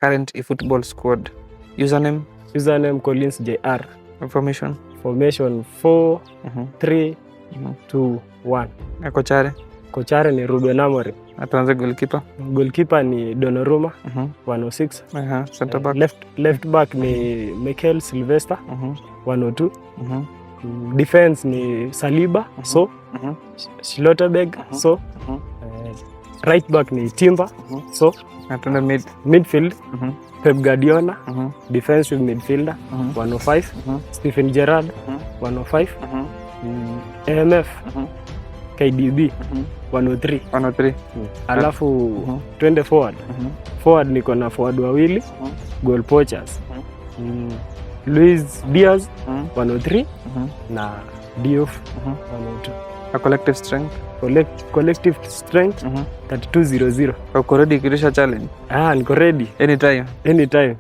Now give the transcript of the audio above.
current eFootball squad. Username Collins JR. formation 4 3 2 1. Kochare ni Ruben Amorim. Atuanze goalkeeper. Goalkeeper ni Donnarumma 106. Center back. Left back ni Mikel Sylvester 102. Defense ni Saliba so Schlotterbeck so right back ni Timber so Atunda midfield Pep Guardiola defensive midfielder 105. Steven Gerrard 105. AMF KDB 103. Alafu twende forward. Forward niko na forward wawili goal poachers. Luis Diaz 103 na Diouf 102. A collective strength 3200. uko ready kulisha challenge? Niko ready Anytime